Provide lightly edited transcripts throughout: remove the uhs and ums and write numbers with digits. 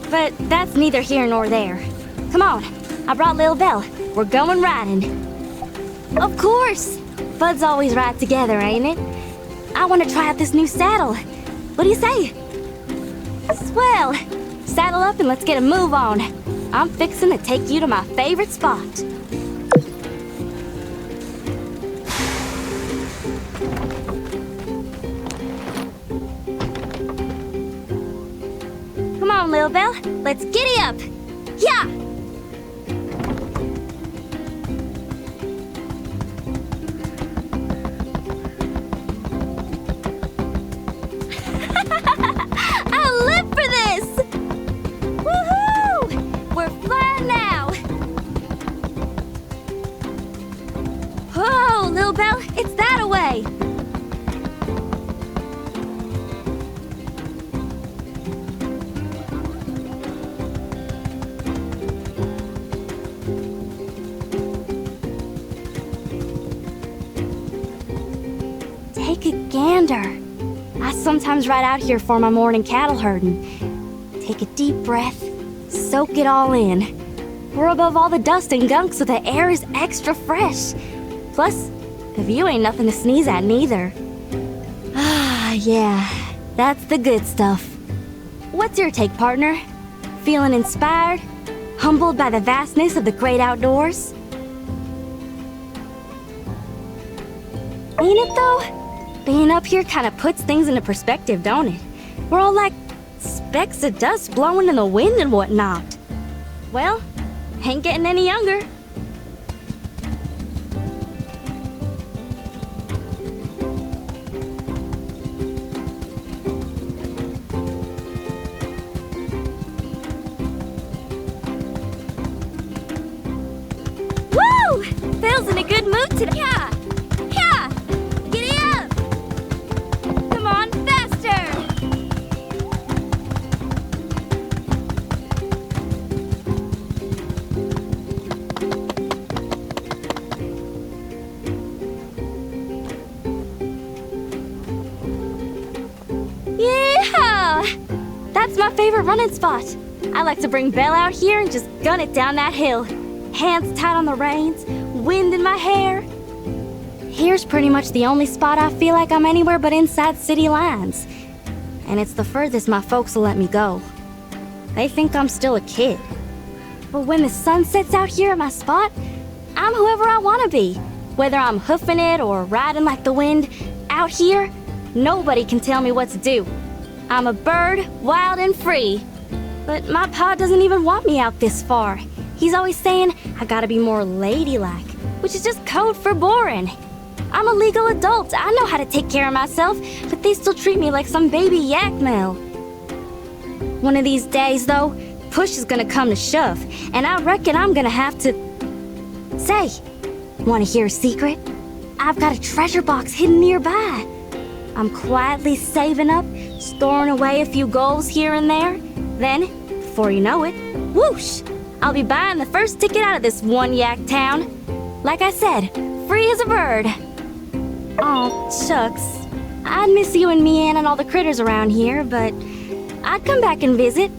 But that's neither here nor there. Come on, I brought Lil Belle. We're going riding. Of course! Buds always ride together, ain't it? I want to try out this new saddle. What do you say? Swell! Saddle up and let's get a move on. I'm fixing to take you to my favorite spot. Come on, Lil Belle. Let's giddy up! Yeah! Take a gander. I sometimes ride out here for my morning cattle herding. Take a deep breath, soak it all in. We're above all the dust and gunk, so the air is extra fresh. Plus, the view ain't nothing to sneeze at neither. Ah, yeah, that's the good stuff. What's your take, partner? Feeling inspired? Humbled by the vastness of the great outdoors? Ain't it though? Being up here kind of puts things into perspective, don't it? We're all like specks of dust blowing in the wind and whatnot. Well, ain't getting any younger. Woo! Phil's in a good mood today. Yeah! Yeah! Giddy up! Come on, faster! Yeah! That's my favorite running spot. I like to bring Belle out here and just gun it down that hill. Hands tight on the reins, wind in my hair. Here's pretty much the only spot I feel like I'm anywhere but inside city lines. And it's the furthest my folks will let me go. They think I'm still a kid. But when the sun sets out here at my spot, I'm whoever I want to be. Whether I'm hoofing it or riding like the wind, out here, nobody can tell me what to do. I'm a bird, wild and free. But my pa doesn't even want me out this far. He's always saying I gotta be more ladylike, which is just code for boring. I'm a legal adult. I know how to take care of myself, but they still treat me like some baby yak male. One of these days, though, push is gonna come to shove, and I reckon I'm gonna have to... Say, wanna hear a secret? I've got a treasure box hidden nearby. I'm quietly saving up, storing away a few goals here and there. Then, before you know it, whoosh! I'll be buying the first ticket out of this one yak town. Like I said, free as a bird. Aw, shucks. I'd miss you and me and all the critters around here, but I'd come back and visit.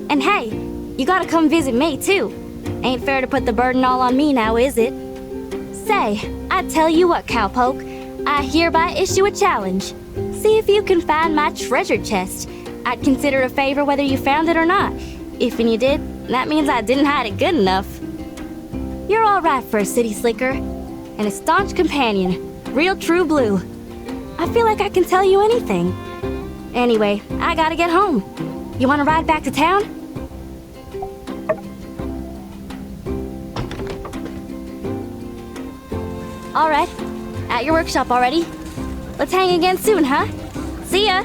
And hey, you gotta come visit me too. Ain't fair to put the burden all on me now, is it? Say, I tell you what, cowpoke, I hereby issue a challenge. See if you can find my treasure chest. I'd consider it a favor whether you found it or not. If and you did, that means I didn't hide it good enough. You're all right for a city slicker. And a staunch companion. Real true blue. I feel like I can tell you anything. Anyway, I gotta get home. You wanna ride back to town? Alright. At your workshop already? Let's hang again soon, huh? See ya!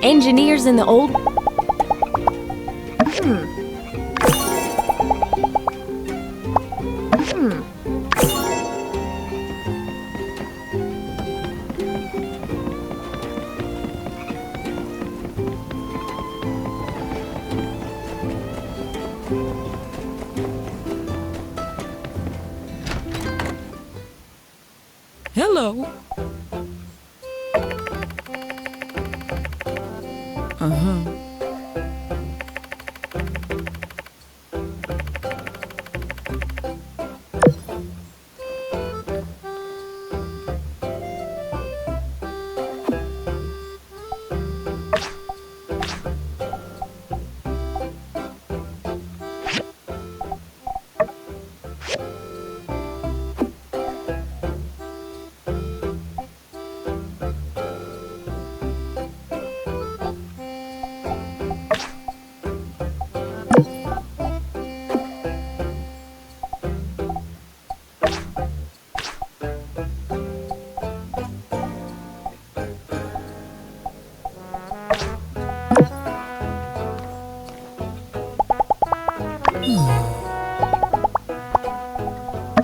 engineers in the old... Hello.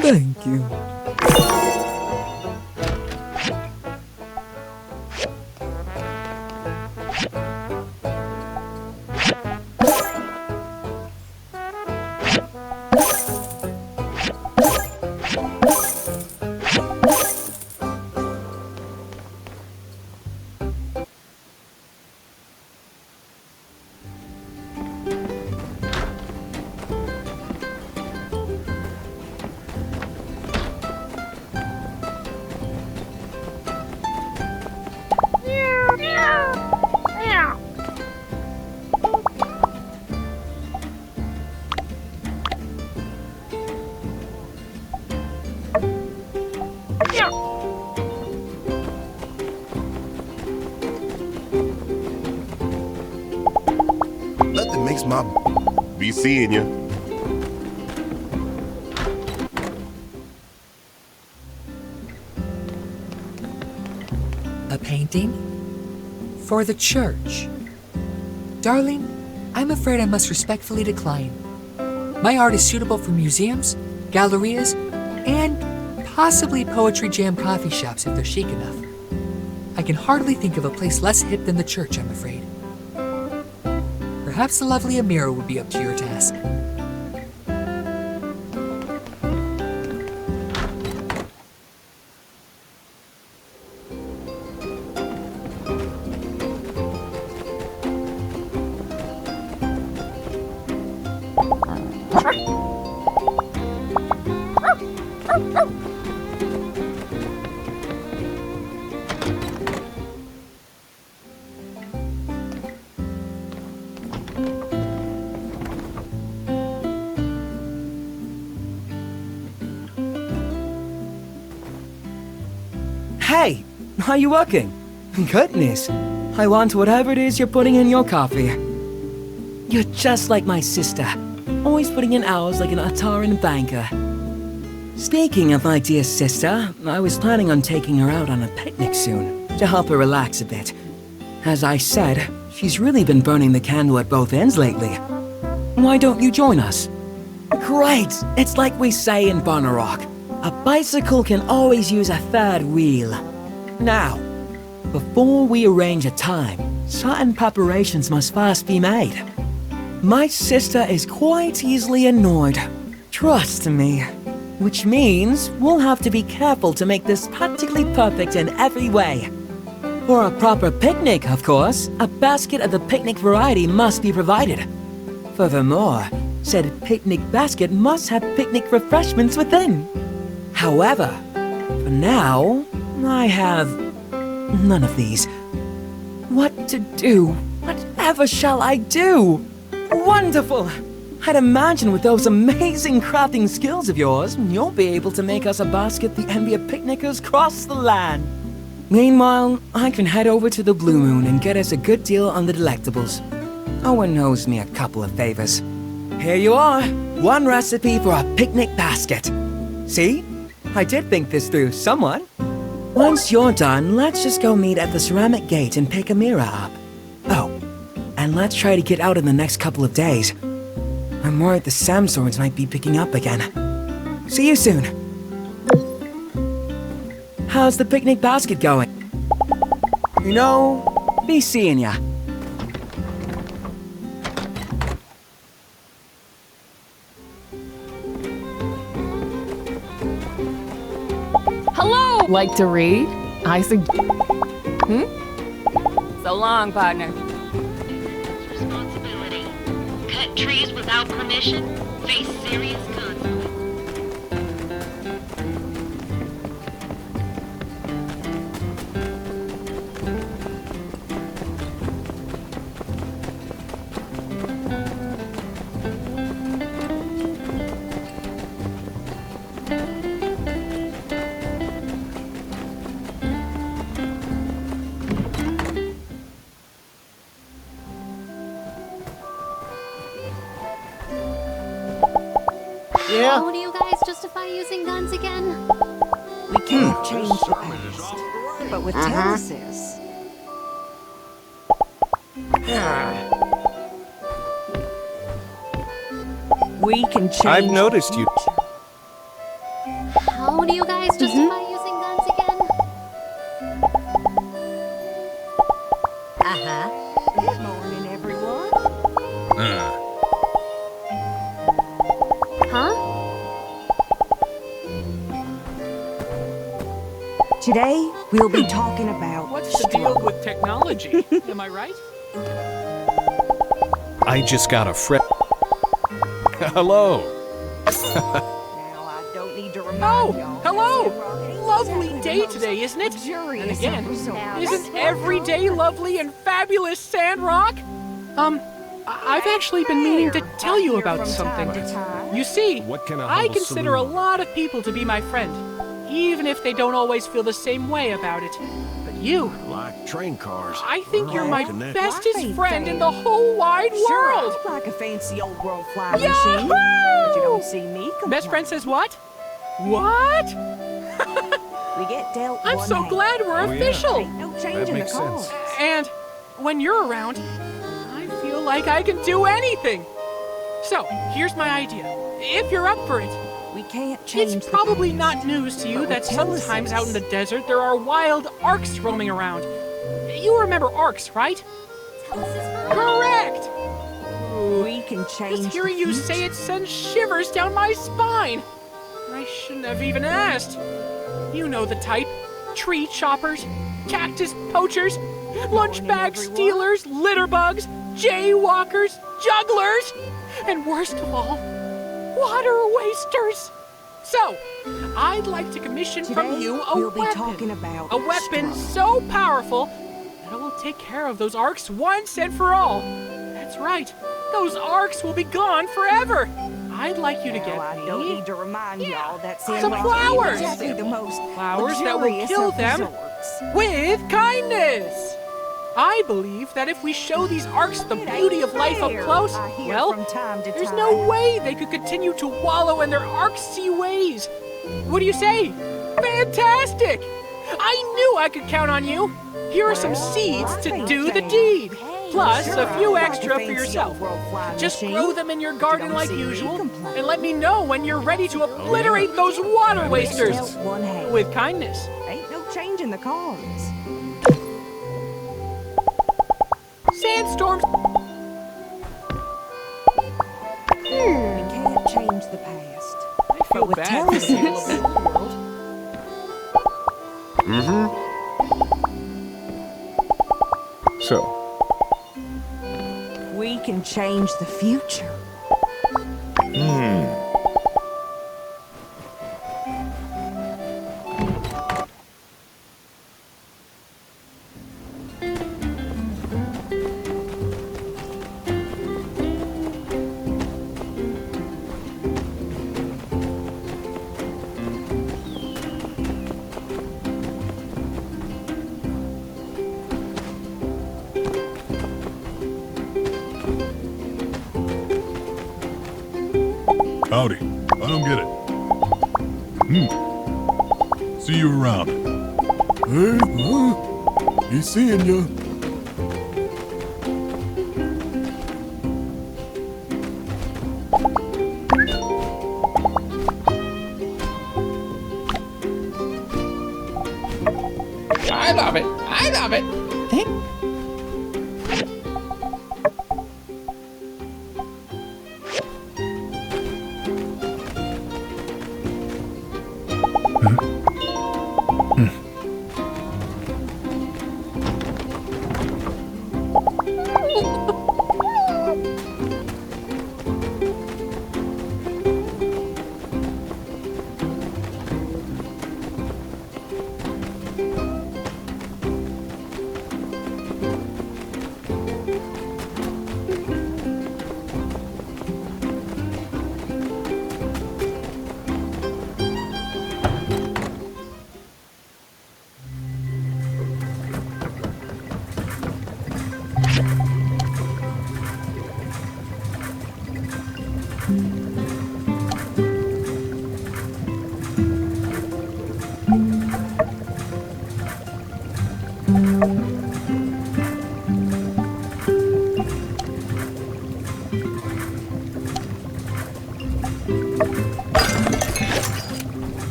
Thank you. Nothing makes my be seeing you. A painting? For the church. Darling, I'm afraid I must respectfully decline. My art is suitable for museums, gallerias, and possibly poetry jam coffee shops if they're chic enough. I can hardly think of a place less hip than the church, I'm afraid. Perhaps the lovely Amira would be up to your task. Hey, are you working? Goodness, I want whatever it is you're putting in your coffee. You're just like my sister, always putting in hours like an Ataran banker. Speaking of my dear sister, I was planning on taking her out on a picnic soon, to help her relax a bit. As I said, she's really been burning the candle at both ends lately. Why don't you join us? Great! It's like we say in Bonnerock. A bicycle can always use a third wheel. Now, before we arrange a time, certain preparations must first be made. My sister is quite easily annoyed. Trust me. Which means we'll have to be careful to make this practically perfect in every way. For a proper picnic, of course, a basket of the picnic variety must be provided. Furthermore, said picnic basket must have picnic refreshments within. However, for now, I have none of these. What to do? Whatever shall I do? Wonderful! I'd imagine with those amazing crafting skills of yours, you'll be able to make us a basket the envy of picnickers across the land. Meanwhile, I can head over to the Blue Moon and get us a good deal on the delectables. Owen owes me a couple of favors. Here you are, one recipe for a picnic basket. See? I did think this through somewhat. Once you're done, let's just go meet at the ceramic gate and pick Amira up. and let's try to get out in the next couple of days. I'm worried the Samswords might be picking up again. See you soon. How's the picnic basket going? You know, be seeing ya. Hello! Like to read? I suggest. So long, partner. Responsibility. Cut trees without permission. Face serious consequences. How do you guys justify using guns again? We can't change the past, but with Telesis. We can change. I've noticed you. How do you guys justify using guns again? Good morning, everyone. Huh? Today, we'll be talking about What's the deal with technology? Am I right? I just got a fret. Hello. Now, I don't need to remind Oh, y'all. hello! Lovely day today, isn't it? And again, isn't every day lovely and fabulous, Sandrock? I've actually been meaning to tell you about something. You see, What can a I humble consider a saloon- lot of people to be my friend, even if they don't always feel the same way about it. But you, Like train cars. I think you're my Connect. bestest friend in the whole wide Sure, world. I'd like a fancy old world flying Yahoo! machine, but you don't see me complain. Best friend says what? What? We get dealt I'm one so hand. glad we're Oh, yeah. official. Ain't no changing the makes sense. cards. And when you're around, I feel like I can do anything. So, here's my idea. If you're up for it, We can't change it's the probably past, not news to you but that with Telesis. sometimes out in the desert there are wild arcs roaming around. You remember arcs, right? Correct! We can change Just hearing the you future. say it sends shivers down my spine. I shouldn't have even asked. You know the type. Tree choppers, cactus poachers, lunch bag everyone. stealers, litter bugs, jaywalkers, jugglers, and worst of all, water wasters. So, I'd like to commission from Today, you a we'll be weapon. talking about A weapon struggle. so powerful that it will take care of those arcs once and for all. That's right. Those arcs will be gone forever. I'd like you to get Now, I don't me need to remind y'all that some Sandrock flowers. is exactly the most flowers that will luxurious kill of them resorts. with kindness. I believe that if we show these arcs the It beauty ain't of life up fair, close, I hear well, from time to there's time. no way they could continue to wallow in their arcsy ways. What do you say? Fantastic! I knew I could count on you. Here are some seeds to do the deed, plus Sure, a few I'd like extra a for fancy yourself. old world flying Just machine, grow them in your but you garden don't like see me usual, complain. and let me know when you're ready to obliterate those water wasters Dealt one hand. with kindness. Ain't no changing the cards. Sandstorms. We can't change the past. I feel with bad for the people of Telesis. the old world. So, We can change the future. Howdy. I don't get it. See you around. Hey, be seeing ya. I love it. I love it.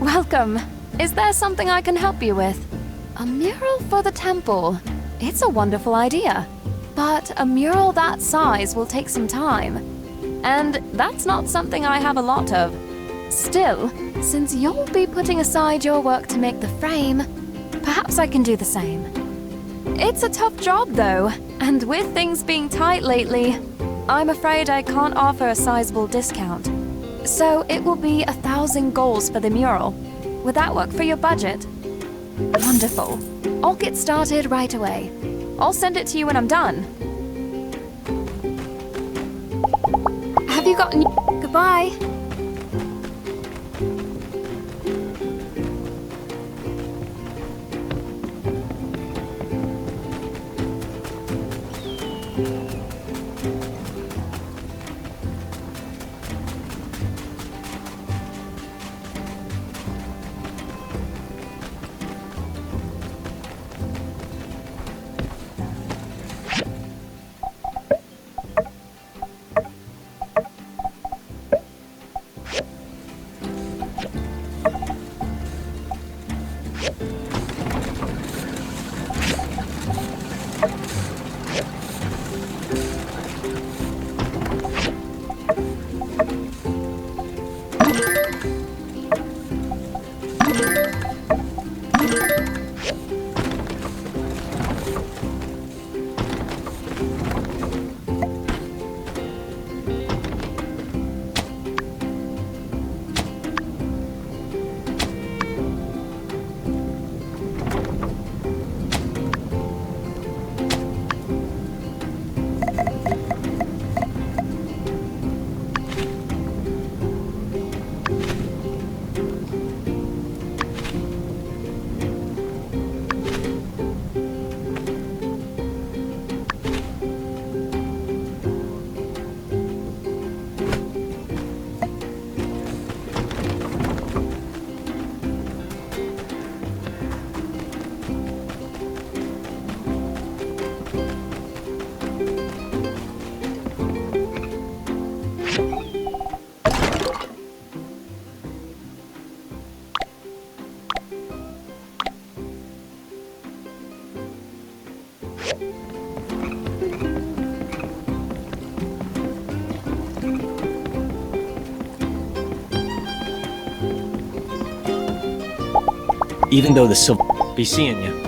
Welcome. Is there something I can help you with? A mural for the temple. It's a wonderful idea. But a mural that size will take some time. And that's not something I have a lot of. Still, since you'll be putting aside your work to make the frame, perhaps I can do the same. It's a tough job though, and with things being tight lately, I'm afraid I can't offer a sizable discount. So it will be 1,000 goals for the mural. Would that work for your budget? Wonderful. I'll get started right away. I'll send it to you when I'm done. Have you gotten... Goodbye. Even though the silver be seeing you.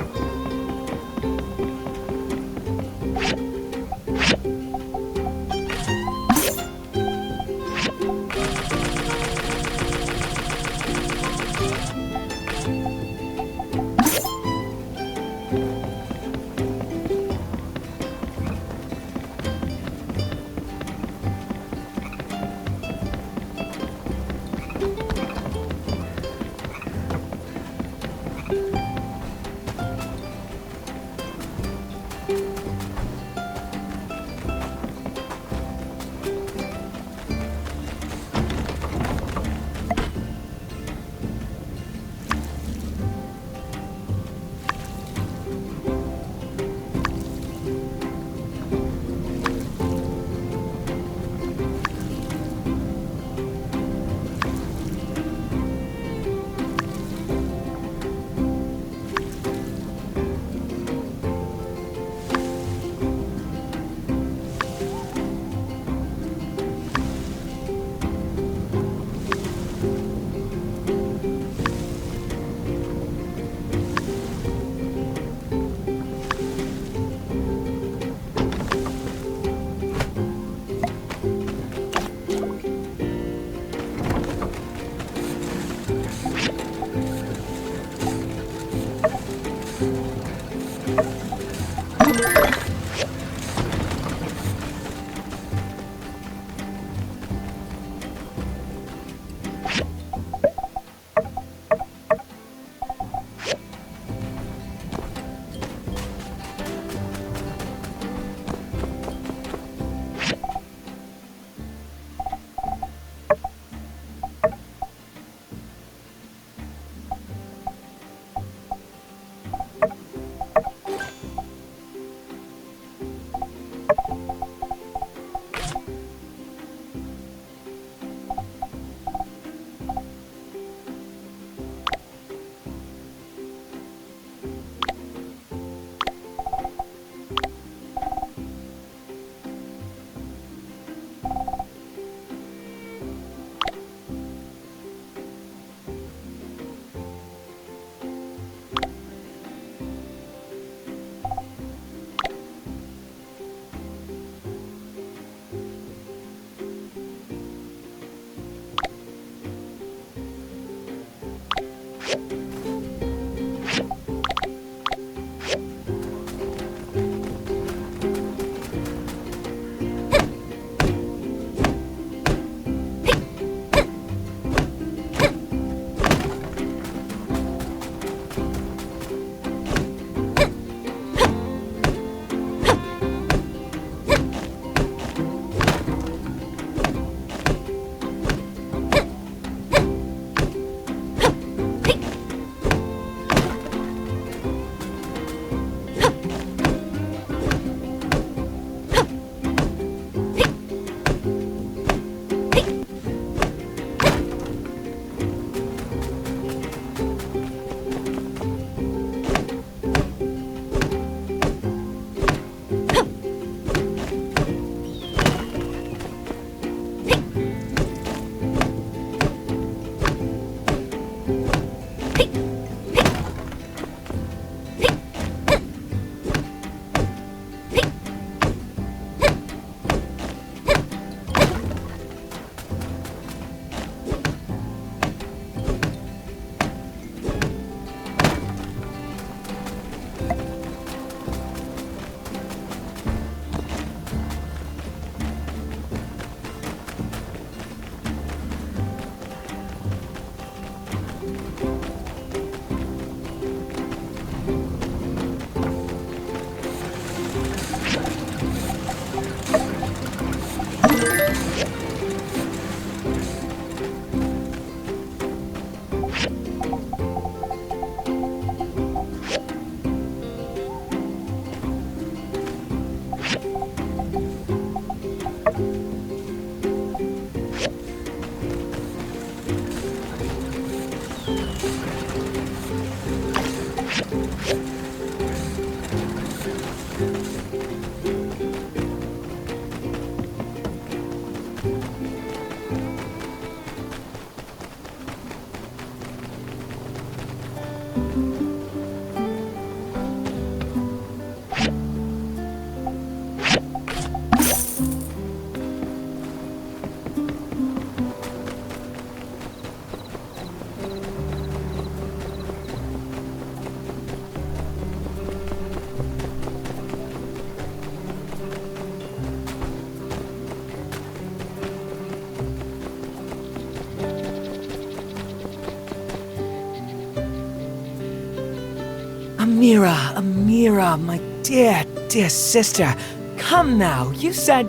Amira, my dear, dear sister. Come now, you said...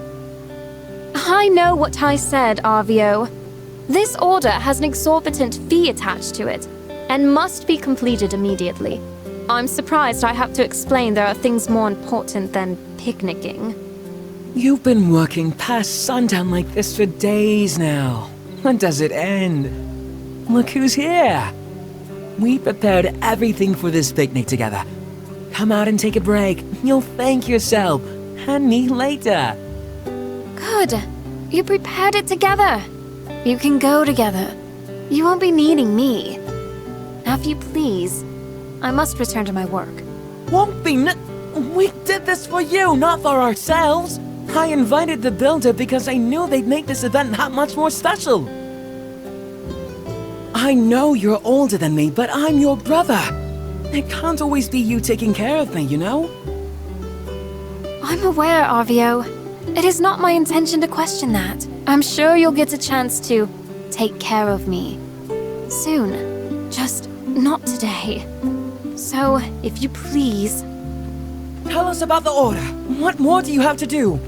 I know what I said, Arvio. This order has an exorbitant fee attached to it, and must be completed immediately. I'm surprised I have to explain there are things more important than picnicking. You've been working past sundown like this for days now. When does it end? Look who's here. We prepared everything for this picnic together. Come out and take a break. You'll thank yourself, and me later. Good. You prepared it together. You can go together. You won't be needing me. Now, if you please, I must return to my work. Won't be We did this for you, not for ourselves. I invited the builder because I knew they'd make this event that much more special. I know you're older than me, but I'm your brother. It can't always be you taking care of me, you know? I'm aware, Arvio. It is not my intention to question that. I'm sure you'll get a chance to take care of me. Soon. Just not today. So, if you please... Tell us about the order. What more do you have to do?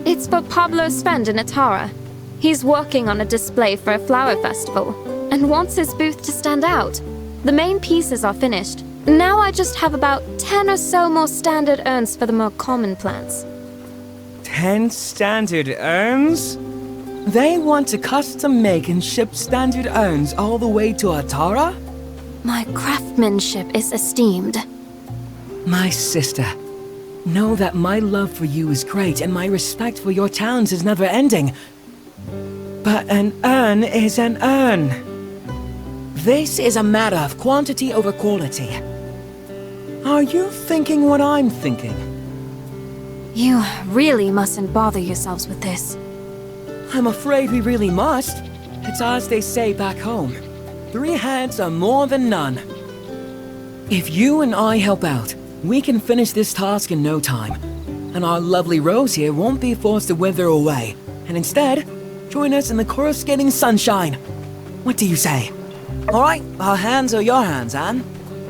It's for Pablo Spend in Atara. He's working on a display for a flower festival, and wants his booth to stand out. The main pieces are finished. Now I just have about 10 or so more standard urns for the more common plants. 10 standard urns? They want to custom make and ship standard urns all the way to Atara? My craftsmanship is esteemed. My sister, know that my love for you is great and my respect for your talents is never ending. But an urn is an urn. This is a matter of quantity over quality. Are you thinking what I'm thinking? You really mustn't bother yourselves with this. I'm afraid we really must. It's as they say back home. 3 heads are more than none. If you and I help out, we can finish this task in no time. And our lovely Rose here won't be forced to wither away. And instead, join us in the coruscating sunshine. What do you say? All right, our hands are your hands, Anne.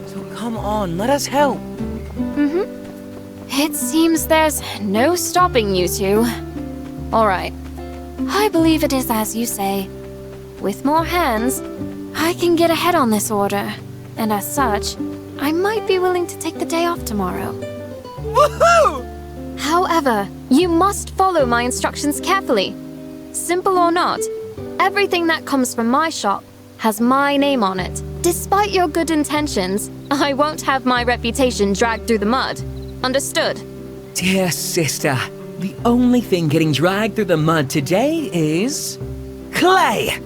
So come on, let us help. It seems there's no stopping you two. All right. I believe it is as you say. With more hands, I can get ahead on this order. And as such, I might be willing to take the day off tomorrow. Woohoo! However, you must follow my instructions carefully. Simple or not, everything that comes from my shop has my name on it. Despite your good intentions, I won't have my reputation dragged through the mud. Understood? Dear sister, the only thing getting dragged through the mud today is... clay!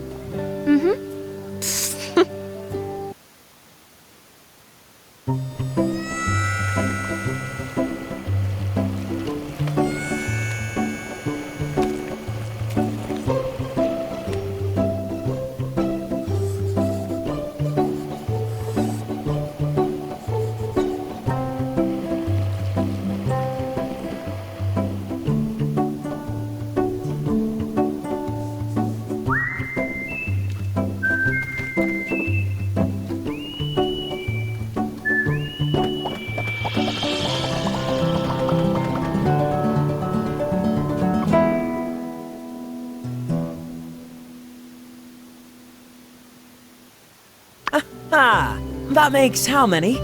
Ah, that makes how many?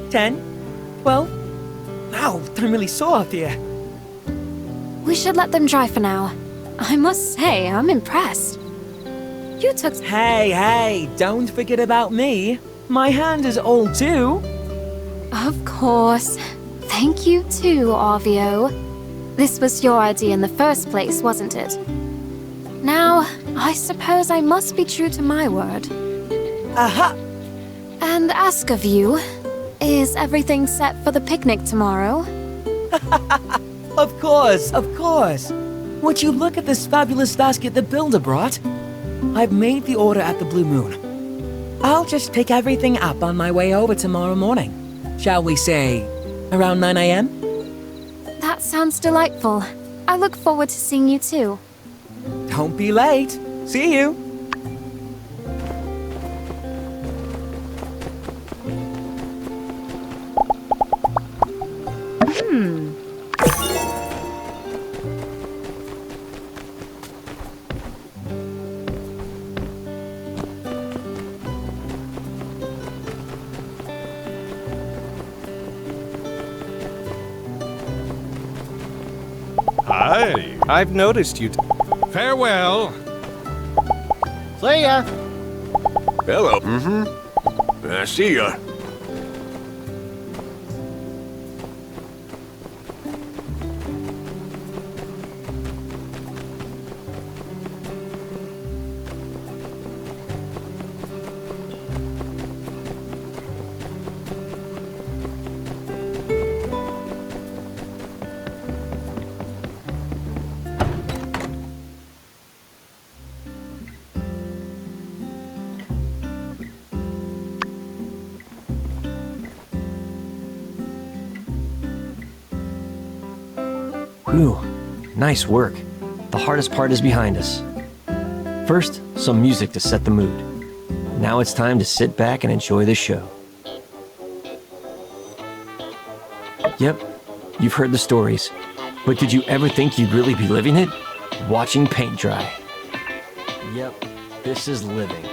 10? 12? Wow, I'm really sore up here. We should let them dry for now. I must say, I'm impressed. You took... Hey, don't forget about me. My hand is old too. Of course. Thank you too, Arvio. This was your idea in the first place, wasn't it? Now, I suppose I must be true to my word. Aha! And ask of you, is everything set for the picnic tomorrow? Of course. Would you look at this fabulous basket the builder brought? I've made the order at the Blue Moon. I'll just pick everything up on my way over tomorrow morning. Shall we say, around 9 a.m.? That sounds delightful. I look forward to seeing you too. Don't be late. See you. Hi. I've noticed you. Farewell. See ya. Hello. See ya. Whew, nice work. The hardest part is behind us. First, some music to set the mood. Now it's time to sit back and enjoy the show. Yep, you've heard the stories. But did you ever think you'd really be living it? Watching paint dry. Yep, this is living.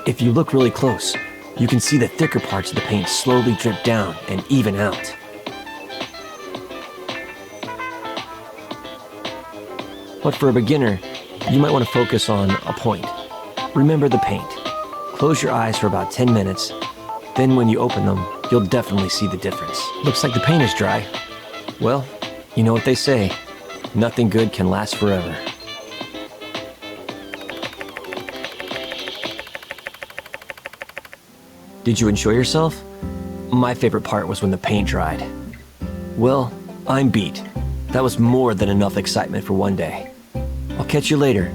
If you look really close, you can see the thicker parts of the paint slowly drip down and even out. But for a beginner, you might want to focus on a point. Remember the paint. Close your eyes for about 10 minutes. Then when you open them, you'll definitely see the difference. Looks like the paint is dry. Well, you know what they say. Nothing good can last forever. Did you enjoy yourself? My favorite part was when the paint dried. Well, I'm beat. That was more than enough excitement for one day. I'll catch you later.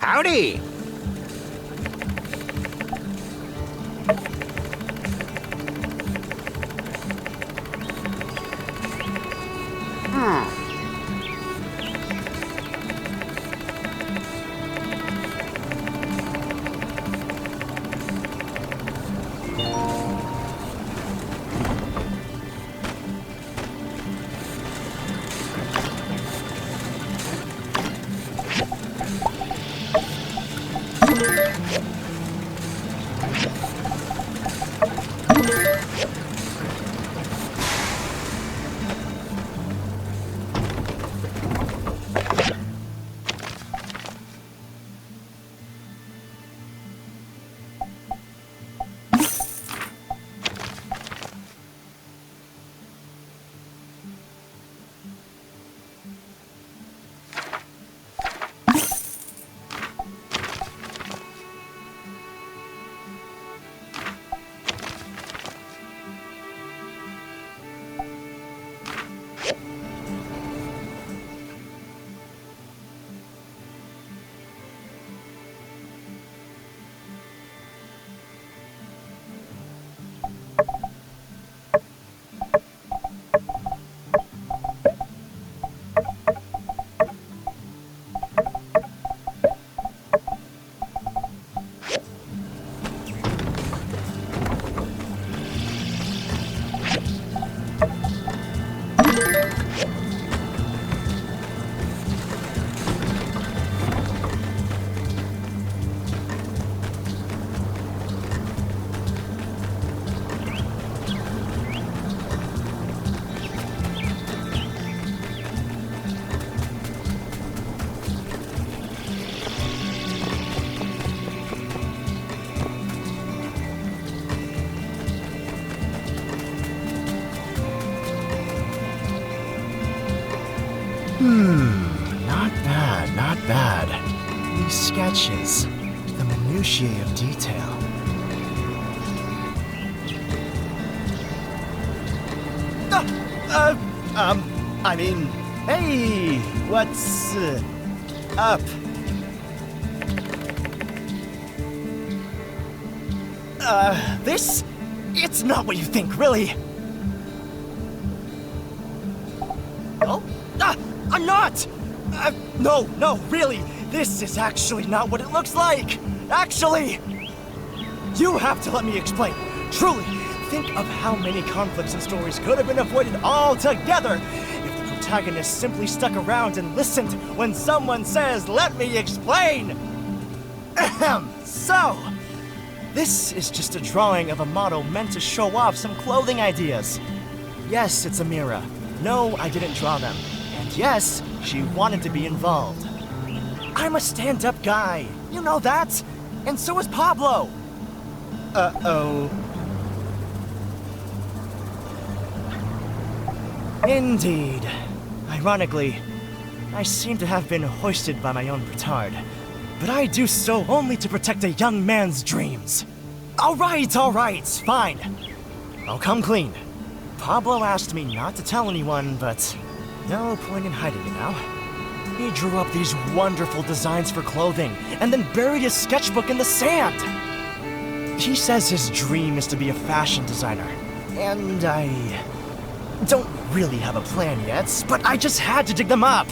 Howdy! Not bad, not bad. These sketches, the minutiae of detail. I mean, hey, what's up? It's not what you think, really. Oh? I'm not! No, really, this is actually not what it looks like! Actually! You have to let me explain. Truly, think of how many conflicts and stories could have been avoided altogether if the protagonist simply stuck around and listened when someone says, "Let me explain!" Ahem. So, this is just a drawing of a model meant to show off some clothing ideas. Yes, it's Amira. No, I didn't draw them. And yes, she wanted to be involved. I'm a stand-up guy. You know that? And so is Pablo. Uh-oh. Indeed. Ironically, I seem to have been hoisted by my own petard. But I do so only to protect a young man's dreams. All right, fine. I'll come clean. Pablo asked me not to tell anyone, but no point in hiding it now. He drew up these wonderful designs for clothing and then buried his sketchbook in the sand. He says his dream is to be a fashion designer, and I don't really have a plan yet, but I just had to dig them up.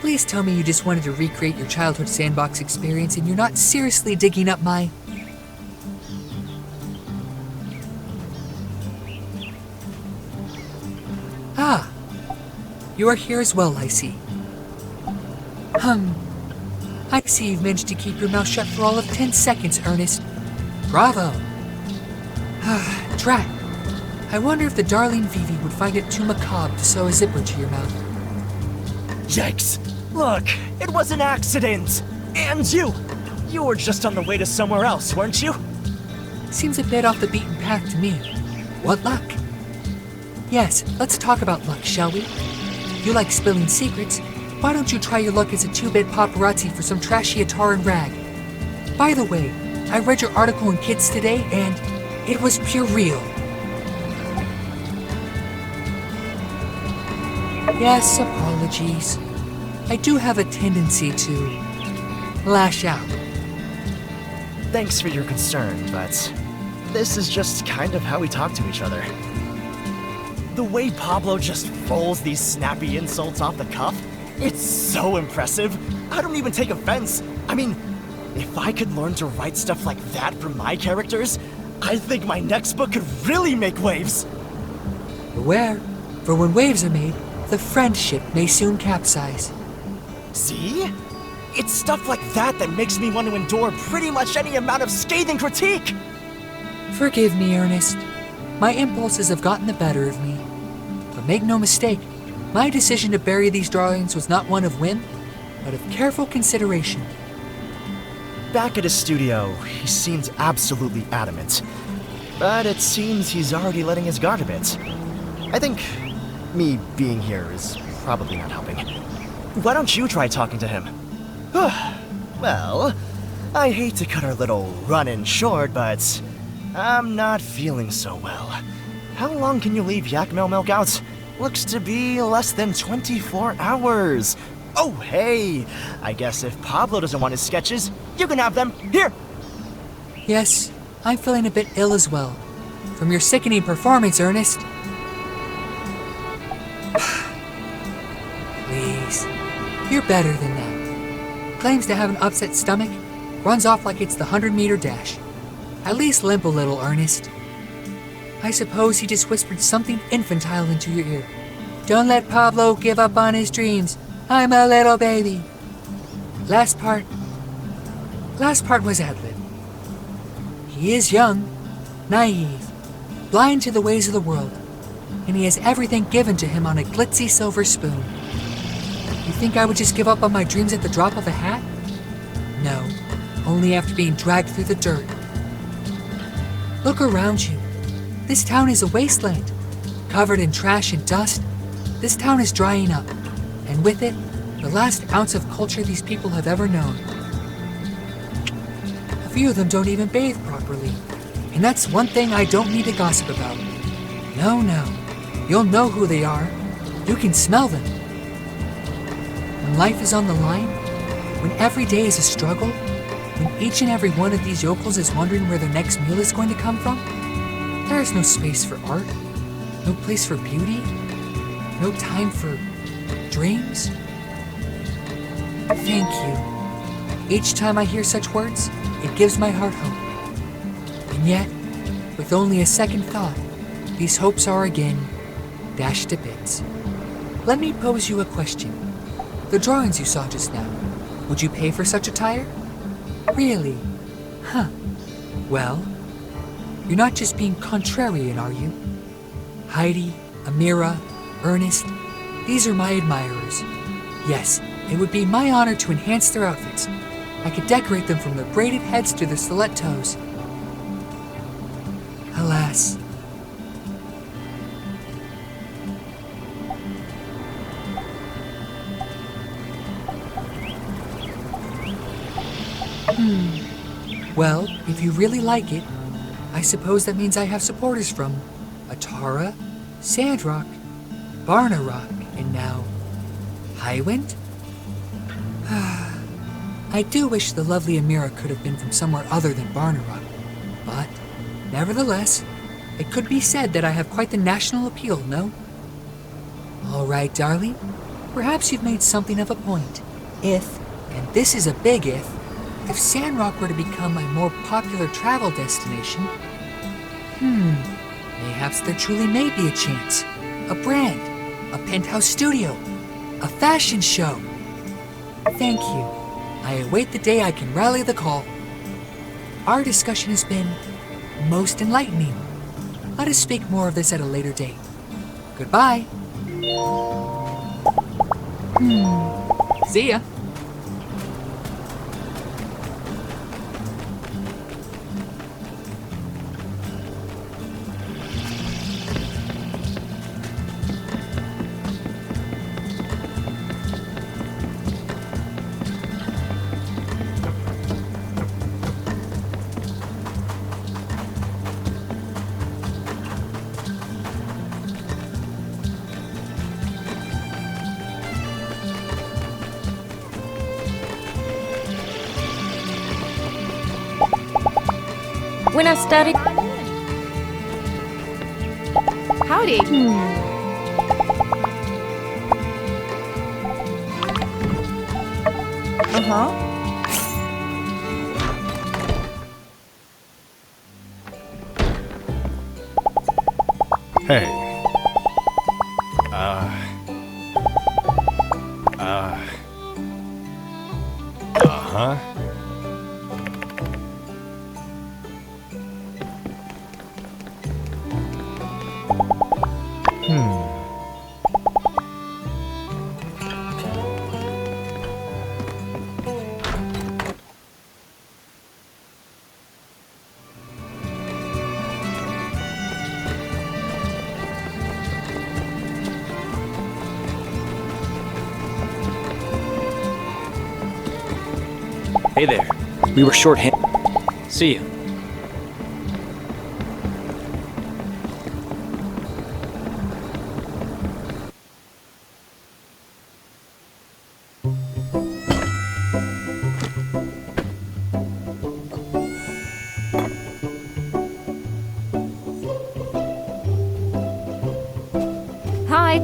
Please tell me you just wanted to recreate your childhood sandbox experience and you're not seriously digging up my... Ah, you are here as well, I see. I see you've managed to keep your mouth shut for all of 10 seconds, Ernest. Bravo. Drat. I wonder if the darling Vivi would find it too macabre to sew a zipper to your mouth. Yikes! Look, it was an accident! And you were just on the way to somewhere else, weren't you? Seems a bit off the beaten path to me. What luck? Yes, let's talk about luck, shall we? You like spilling secrets. Why don't you try your luck as a two-bit paparazzi for some trashy Ataran rag? By the way, I read your article in Kids Today, and it was pure real. Yes, apologies. I do have a tendency to lash out. Thanks for your concern, but this is just kind of how we talk to each other. The way Pablo just rolls these snappy insults off the cuff, it's so impressive. I don't even take offense. I mean, if I could learn to write stuff like that for my characters, I think my next book could really make waves. Beware, for when waves are made, the friendship may soon capsize. See? It's stuff like that that makes me want to endure pretty much any amount of scathing critique. Forgive me, Ernest. My impulses have gotten the better of me. But make no mistake, my decision to bury these darlings was not one of whim, but of careful consideration. Back at his studio, he seemed absolutely adamant. But it seems he's already letting his guard a bit. I think me being here is probably not helping. Why don't you try talking to him? Well, I hate to cut our little run-in short, but I'm not feeling so well. How long can you leave yak milk out? Looks to be less than 24 hours. Oh, hey! I guess if Pablo doesn't want his sketches, you can have them. Here! Yes, I'm feeling a bit ill as well. From your sickening performance, Ernest. Please, you're better than that. Claims to have an upset stomach, runs off like it's the 100-meter dash. At least limp a little, Ernest. I suppose he just whispered something infantile into your ear. Don't let Pablo give up on his dreams. I'm a little baby. Last part was ad-lib. He is young, naive, blind to the ways of the world, and he has everything given to him on a glitzy silver spoon. You think I would just give up on my dreams at the drop of a hat? No, only after being dragged through the dirt. Look around you. This town is a wasteland. Covered in trash and dust, this town is drying up, and with it, the last ounce of culture these people have ever known. A few of them don't even bathe properly, and that's one thing I don't need to gossip about. No, you'll know who they are. You can smell them. When life is on the line, when every day is a struggle, when each and every one of these yokels is wondering where their next meal is going to come from, there is no space for art, no place for beauty, no time for dreams. Thank you. Each time I hear such words, it gives my heart hope. And yet, with only a second thought, these hopes are again dashed to bits. Let me pose you a question. The drawings you saw just now, would you pay for such attire? Really? Huh. Well, you're not just being contrarian, are you? Heidi, Amira, Ernest, these are my admirers. Yes, it would be my honor to enhance their outfits. I could decorate them from their braided heads to their stiletto toes. Alas. Well, if you really like it, I suppose that means I have supporters from Atara, Sandrock, Barnarock, and now Highwind? I do wish the lovely Amira could have been from somewhere other than Barnarock, but nevertheless, it could be said that I have quite the national appeal, no? All right, darling, perhaps you've made something of a point. If, and this is a big if Sandrock were to become a more popular travel destination, mayhaps there truly may be a chance. A brand, a penthouse studio, a fashion show. Thank you. I await the day I can rally the call. Our discussion has been most enlightening. Let us speak more of this at a later date. Goodbye. See ya. When I studied... Howdy. Uh-huh. Hey. Uh-huh. Hey there. We were shorthanded. See you. Hi.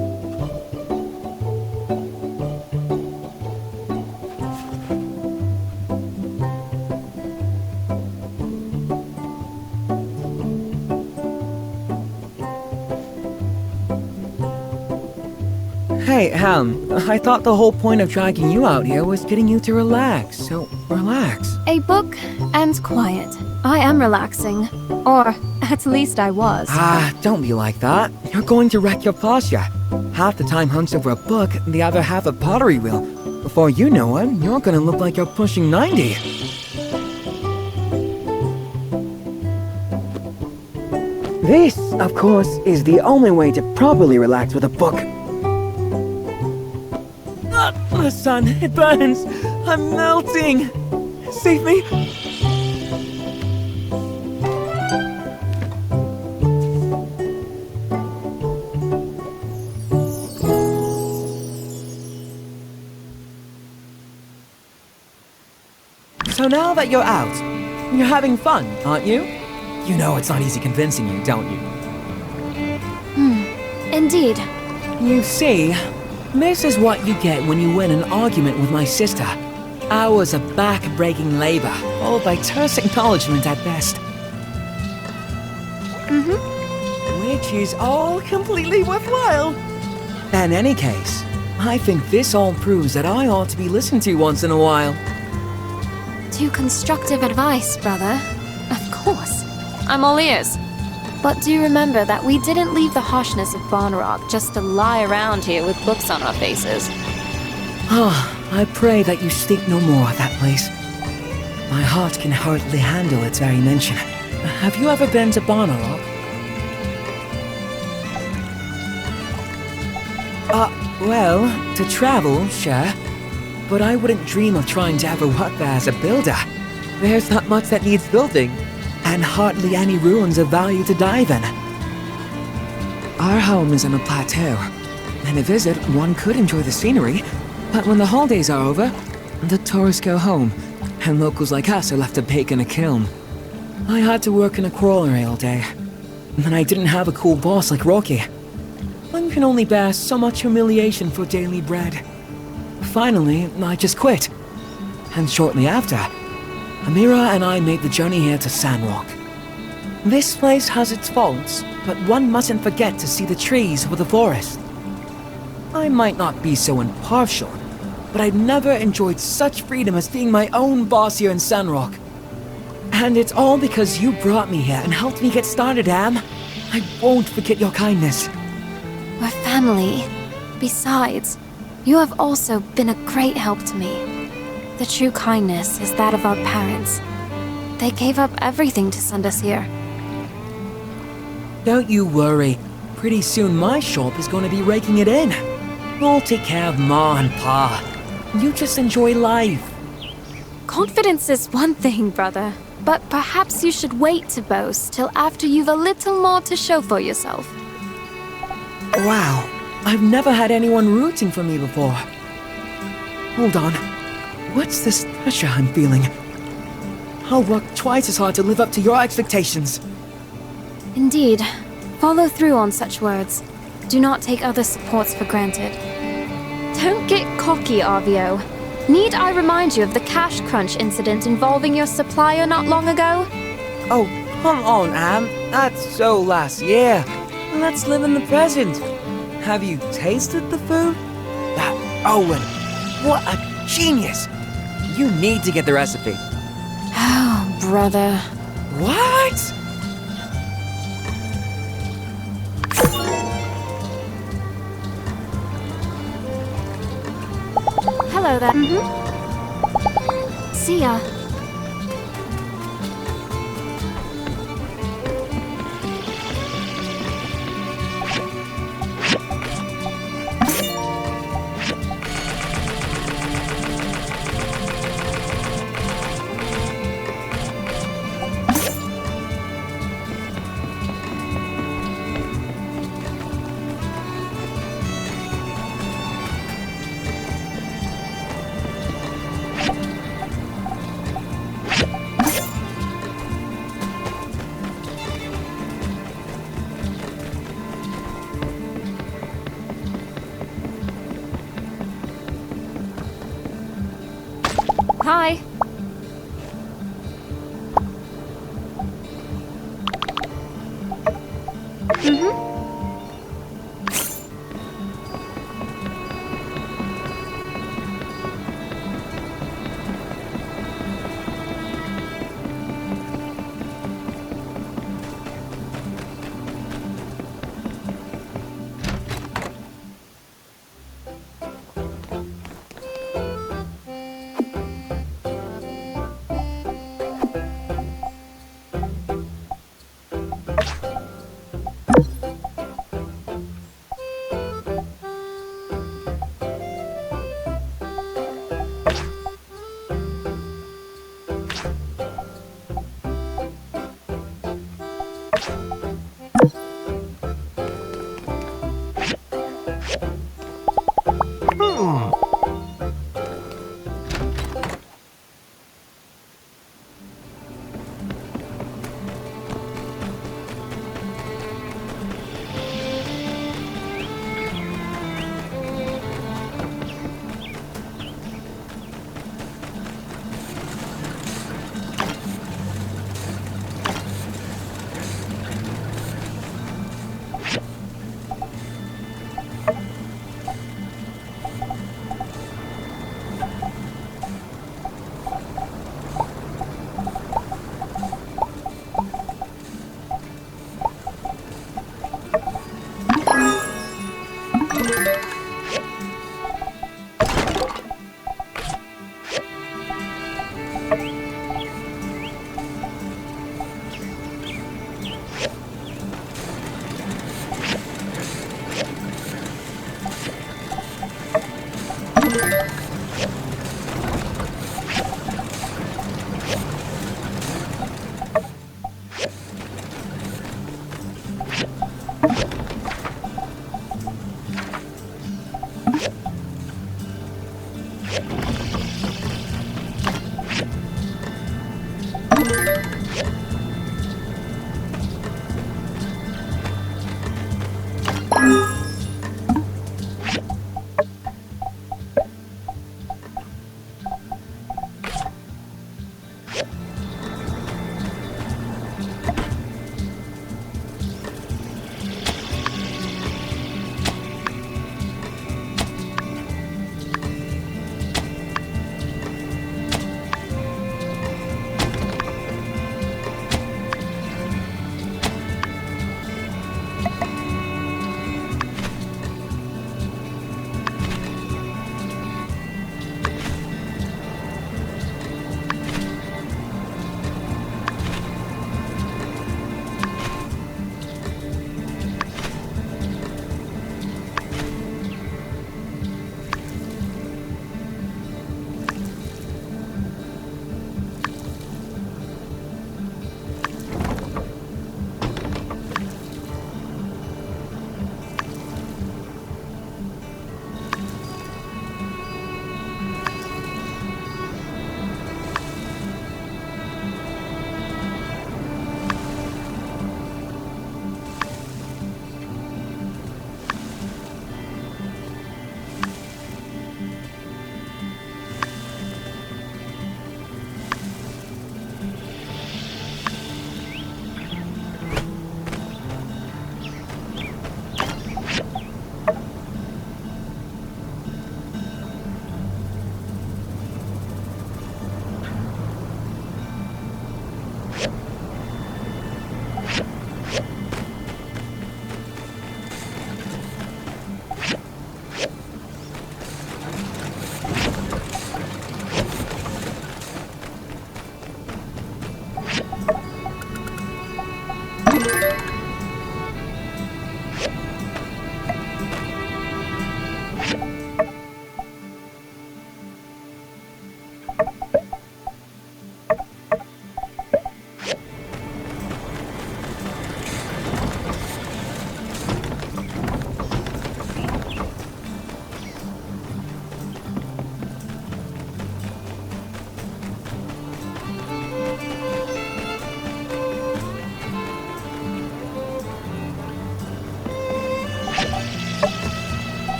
Hey, I thought the whole point of dragging you out here was getting you to relax, so relax. A book and quiet. I am relaxing. Or, at least I was. Ah, don't be like that. You're going to wreck your posture. Half the time Hunt's over a book, the other half a pottery wheel. Before you know it, you're gonna look like you're pushing 90. This, of course, is the only way to properly relax with a book. The sun, it burns! I'm melting! Save me! So now that you're out, you're having fun, aren't you? You know it's not easy convincing you, don't you? Indeed. You see, this is what you get when you win an argument with my sister. Hours of back-breaking labor, followed by terse acknowledgement at best. Which is all completely worthwhile. In any case, I think this all proves that I ought to be listened to once in a while. To constructive advice, brother. Of course. I'm all ears. But do remember that we didn't leave the harshness of Barn Rock just to lie around here with books on our faces. I pray that you stink no more at that place. My heart can hardly handle its very mention. Have you ever been to Barn Rock? Well, to travel, sure. But I wouldn't dream of trying to ever work there as a builder. There's not much that needs building, and hardly any ruins of value to dive in. Our home is on a plateau, and a visit, one could enjoy the scenery, but when the holidays are over, the tourists go home, and locals like us are left to bake in a kiln. I had to work in a crawlery all day, and I didn't have a cool boss like Rocky. One can only bear so much humiliation for daily bread. Finally, I just quit. And shortly after, Amira and I made the journey here to Sandrock. This place has its faults, but one mustn't forget to see the trees with the forest. I might not be so impartial, but I've never enjoyed such freedom as being my own boss here in Sandrock. And it's all because you brought me here and helped me get started, Am. I won't forget your kindness. We're family. Besides, you have also been a great help to me. The true kindness is that of our parents. They gave up everything to send us here. Don't you worry. Pretty soon my shop is going to be raking it in. We'll take care of Ma and Pa. You just enjoy life. Confidence is one thing, brother. But perhaps you should wait to boast till after you've a little more to show for yourself. Wow, I've never had anyone rooting for me before. Hold on. What's this pressure I'm feeling? I'll work twice as hard to live up to your expectations. Indeed. Follow through on such words. Do not take other supports for granted. Don't get cocky, Arvio. Need I remind you of the cash crunch incident involving your supplier not long ago? Oh, come on, Am. That's so last year. Let's live in the present. Have you tasted the food? That Owen, what a genius! You need to get the recipe. Oh, brother. What? Hello there. See ya. Hi.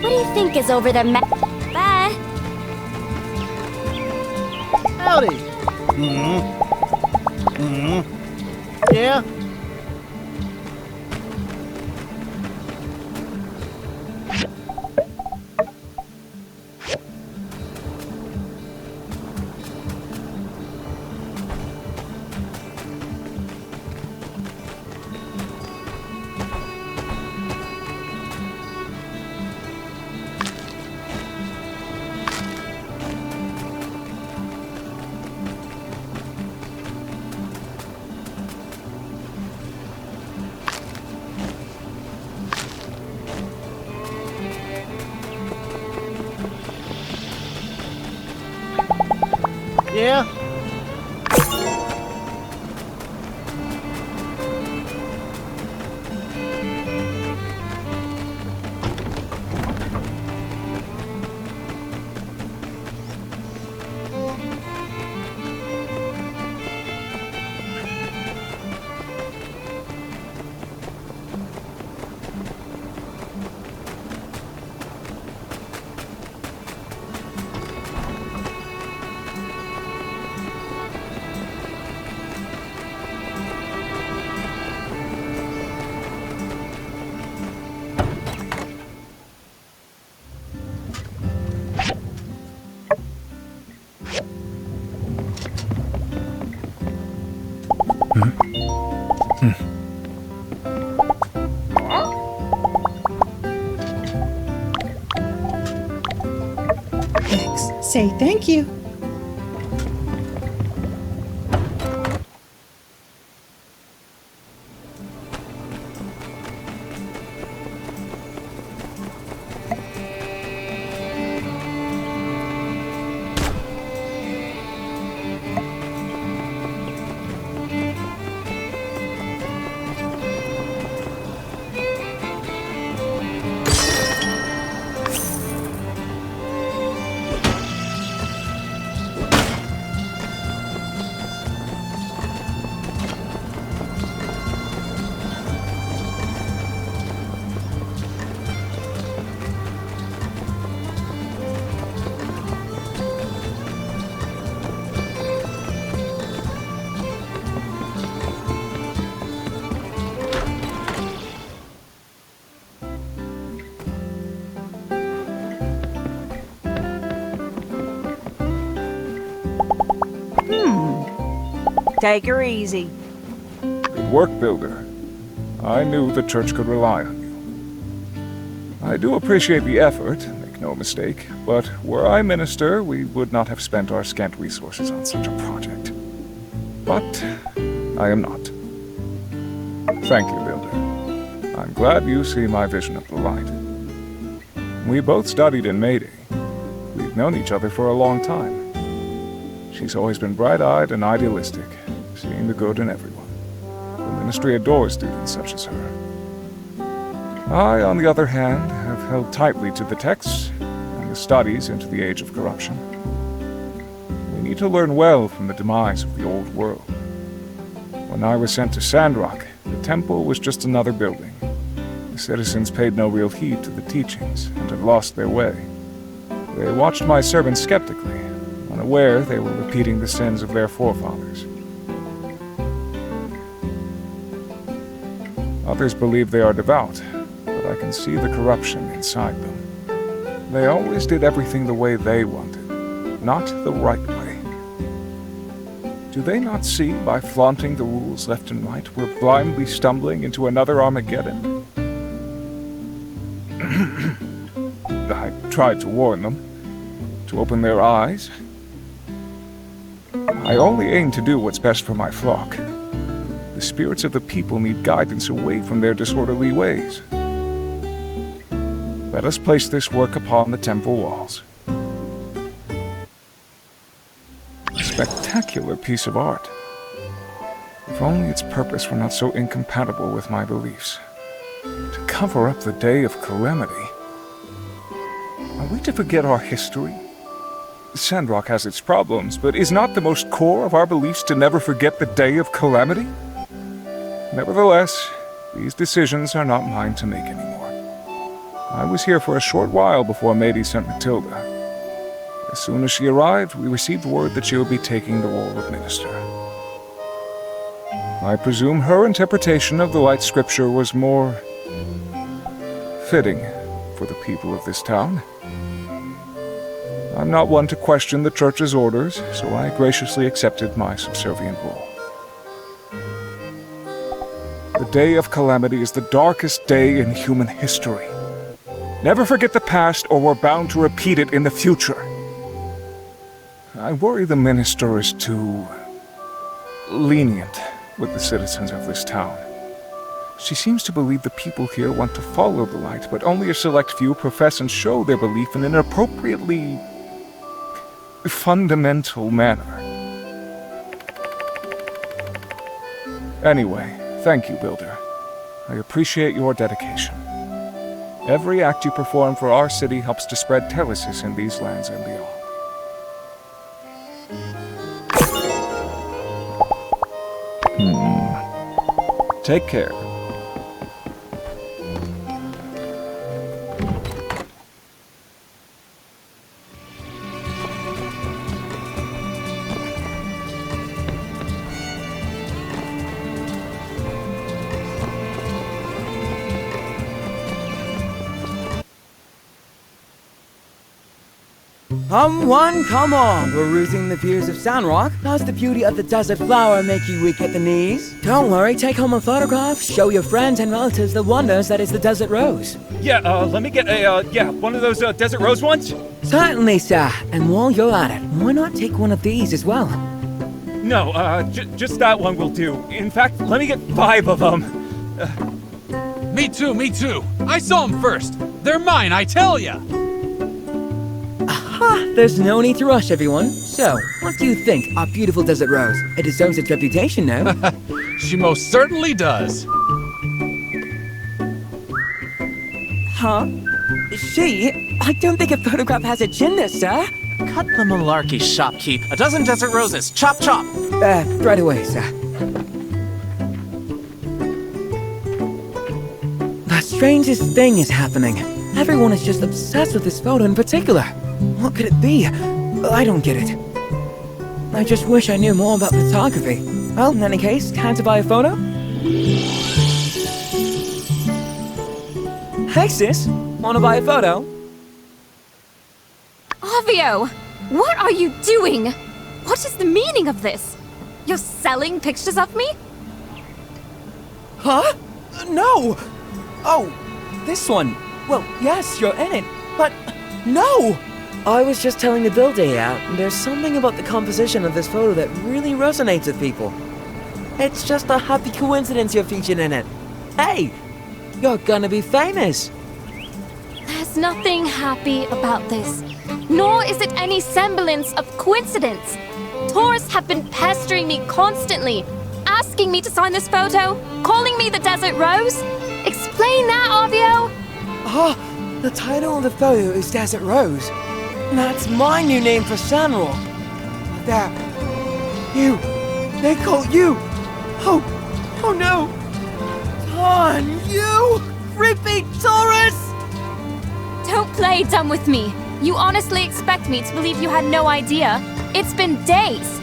What do you think is over there, Bye. Howdy. Yeah? Yeah? Say thank you. Take her easy. Good work, Builder. I knew the church could rely on you. I do appreciate the effort, make no mistake, but were I minister, we would not have spent our scant resources on such a project. But I am not. Thank you, Builder. I'm glad you see my vision of the light. We both studied in Mayday. We've known each other for a long time. She's always been bright-eyed and idealistic, seeing the good in everyone. The ministry adores students such as her. I, on the other hand, have held tightly to the texts and the studies into the age of corruption. We need to learn well from the demise of the old world. When I was sent to Sandrock, the temple was just another building. The citizens paid no real heed to the teachings and had lost their way. They watched my servants skeptically, unaware they were repeating the sins of their forefathers. Others believe they are devout, but I can see the corruption inside them. They always did everything the way they wanted, not the right way. Do they not see by flaunting the rules left and right, we're blindly stumbling into another Armageddon? I tried to warn them, to open their eyes. I only aim to do what's best for my flock. The spirits of the people need guidance away from their disorderly ways. Let us place this work upon the temple walls. A spectacular piece of art. If only its purpose were not so incompatible with my beliefs. To cover up the day of calamity. Are we to forget our history? Sandrock has its problems, but is not the most core of our beliefs to never forget the day of calamity? Nevertheless, these decisions are not mine to make anymore. I was here for a short while before Mady sent Matilda. As soon as she arrived, we received word that she would be taking the role of minister. I presume her interpretation of the Light Scripture was more fitting for the people of this town. I'm not one to question the Church's orders, so I graciously accepted my subservient role. The day of calamity is the darkest day in human history. Never forget the past, or we're bound to repeat it in the future. I worry the minister is too lenient with the citizens of this town. She seems to believe the people here want to follow the light, but only a select few profess and show their belief in an appropriately fundamental manner. Anyway, thank you, Builder. I appreciate your dedication. Every act you perform for our city helps to spread Telesis in these lands and beyond. Take care. Come one, come on, perusing the piers of Sandrock. Does the beauty of the desert flower make you weak at the knees? Don't worry, take home a photograph, show your friends and relatives the wonders that is the desert rose. Yeah, let me get one of those desert rose ones. Certainly, sir. And while you're at it, why not take one of these as well? No, just that one will do. In fact, let me get 5 of them. Me too. I saw them first. They're mine, I tell ya. There's no need to rush, everyone. So, what do you think, our beautiful desert rose? It deserves its reputation, no? She most certainly does. Huh? She? I don't think a photograph has a chin there, sir. Cut the malarkey, shopkeep. A dozen desert roses. Chop, chop. Right away, sir. The strangest thing is happening. Everyone is just obsessed with this photo in particular. What could it be? I don't get it. I just wish I knew more about photography. Well, in any case, time to buy a photo? Hey, sis. Wanna buy a photo? Avio! What are you doing? What is the meaning of this? You're selling pictures of me? Huh? No! Oh, this one. Well, yes, you're in it, but no! I was just telling the builder here, there's something about the composition of this photo that really resonates with people. It's just a happy coincidence you're featured in it. Hey, you're gonna be famous. There's nothing happy about this, nor is it any semblance of coincidence. Tourists have been pestering me constantly, asking me to sign this photo, calling me the Desert Rose. Explain that, Avio! The title of the photo is Desert Rose. That's my new name for Sandrock. There. They call you. Oh no. Ton, you creepy tourist! Don't play dumb with me. You honestly expect me to believe you had no idea? It's been days.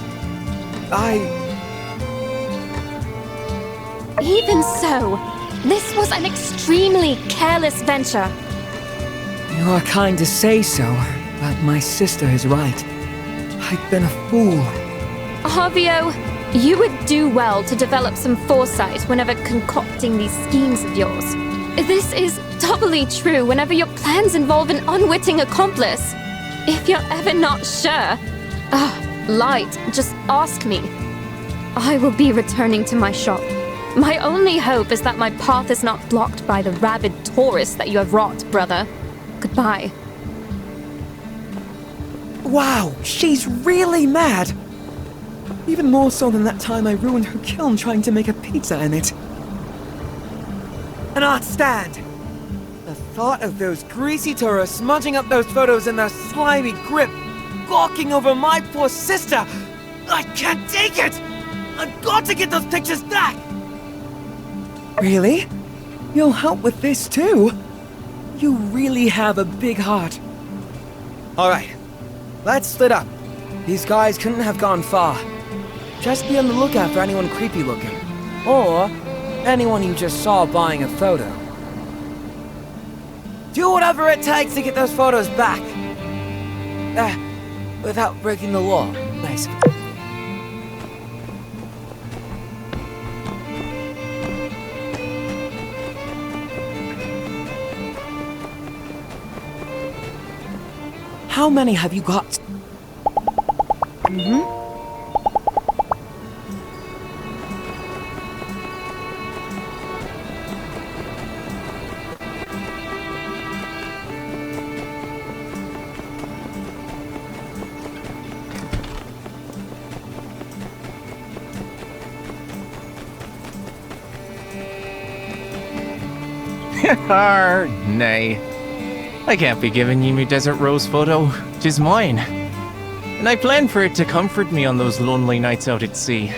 Even so, this was an extremely careless venture. You are kind to say so, but my sister is right. I've been a fool. Avio, you would do well to develop some foresight whenever concocting these schemes of yours. This is doubly true whenever your plans involve an unwitting accomplice. If you're ever not sure, Light, just ask me. I will be returning to my shop. My only hope is that my path is not blocked by the rabid tourists that you have wrought, brother. Goodbye. Wow, she's really mad! Even more so than that time I ruined her kiln trying to make a pizza in it. Cannot stand! The thought of those greasy tourists smudging up those photos in their slimy grip, gawking over my poor sister! I can't take it! I've got to get those pictures back! Really? You'll help with this too? You really have a big heart. Alright, let's split up. These guys couldn't have gone far. Just be on the lookout for anyone creepy looking. Or anyone you just saw buying a photo. Do whatever it takes to get those photos back. Without breaking the law, basically. How many have you got? Nay. I can't be giving you my desert rose photo. 'Tis mine. And I planned for it to comfort me on those lonely nights out at sea.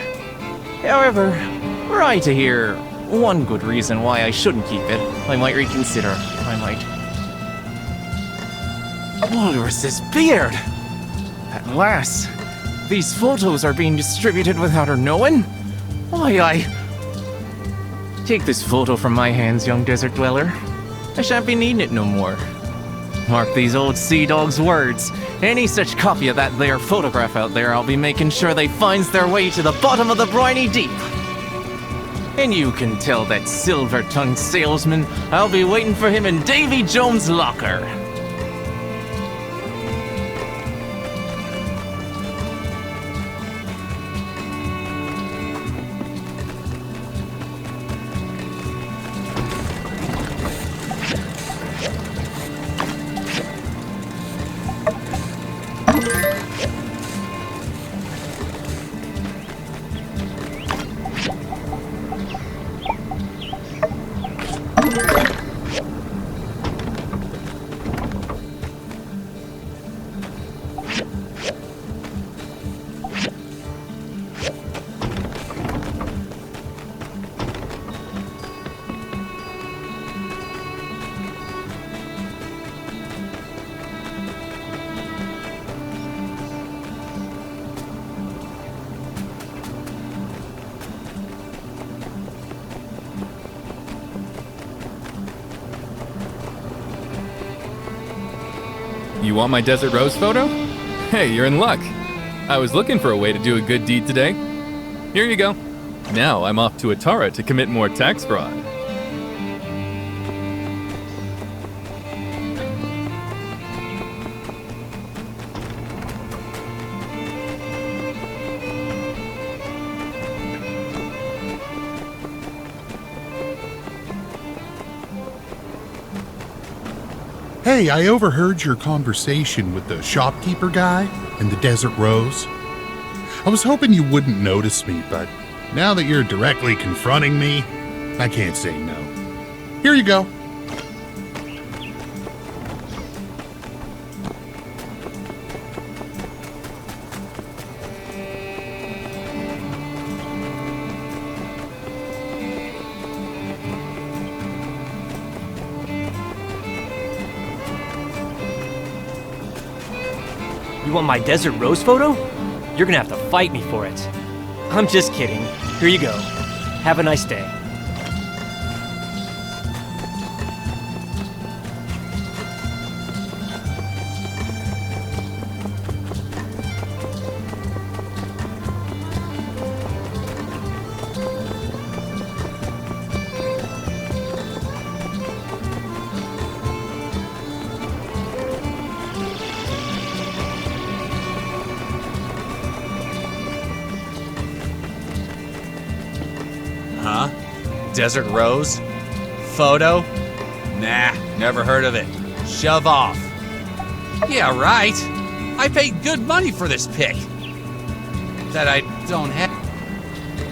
However, were I to hear one good reason why I shouldn't keep it, I might reconsider. Walrus, this beard! At last, these photos are being distributed without her knowing? Why, Take this photo from my hands, young desert dweller. I shan't be needing it no more. Mark these old sea dog's words. Any such copy of that there photograph out there, I'll be making sure they finds their way to the bottom of the briny deep. And you can tell that silver-tongued salesman I'll be waiting for him in Davy Jones' locker. You want my desert rose photo? Hey, you're in luck. I was looking for a way to do a good deed today. Here you go. Now I'm off to Atara to commit more tax fraud. Hey, I overheard your conversation with the shopkeeper guy and the Desert Rose. I was hoping you wouldn't notice me, but now that you're directly confronting me, I can't say no. Here you go. You want my desert rose photo? You're gonna have to fight me for it. I'm just kidding. Here you go. Have a nice day. Huh? Desert Rose? Photo? Nah, never heard of it. Shove off. Yeah, right. I paid good money for this pic. That I don't have.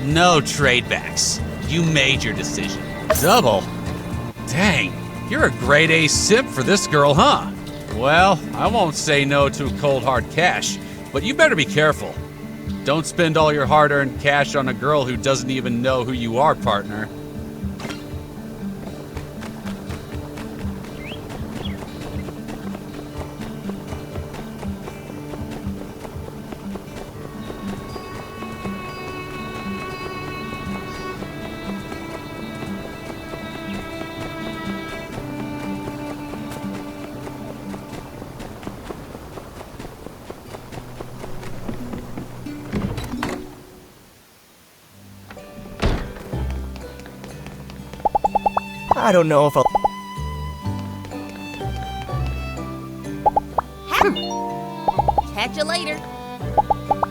No tradebacks. You made your decision. Double? Dang, you're a grade A simp for this girl, huh? Well, I won't say no to cold hard cash, but you better be careful. Don't spend all your hard-earned cash on a girl who doesn't even know who you are, partner. I don't know if I'll... Catch you later.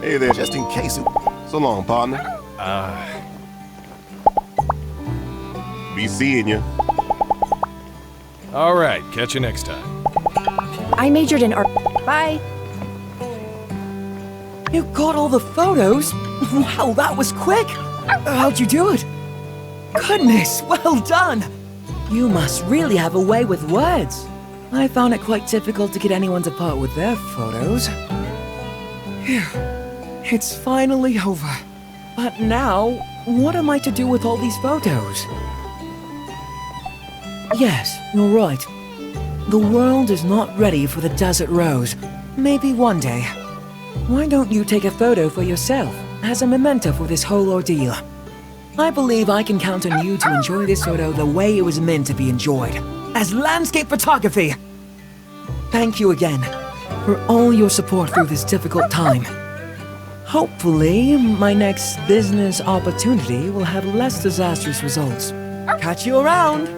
Hey there, just in case. So long, partner. Be seeing you. All right, catch you next time. I majored in art. Bye. You got all the photos? Wow, that was quick! How'd you do it? Goodness, well done! You must really have a way with words. I found it quite difficult to get anyone to part with their photos. Phew. It's finally over. But now, what am I to do with all these photos? Yes, you're right. The world is not ready for the Desert Rose. Maybe one day. Why don't you take a photo for yourself, as a memento for this whole ordeal? I believe I can count on you to enjoy this photo the way it was meant to be enjoyed, as landscape photography! Thank you again, for all your support through this difficult time. Hopefully, my next business opportunity will have less disastrous results. Catch you around!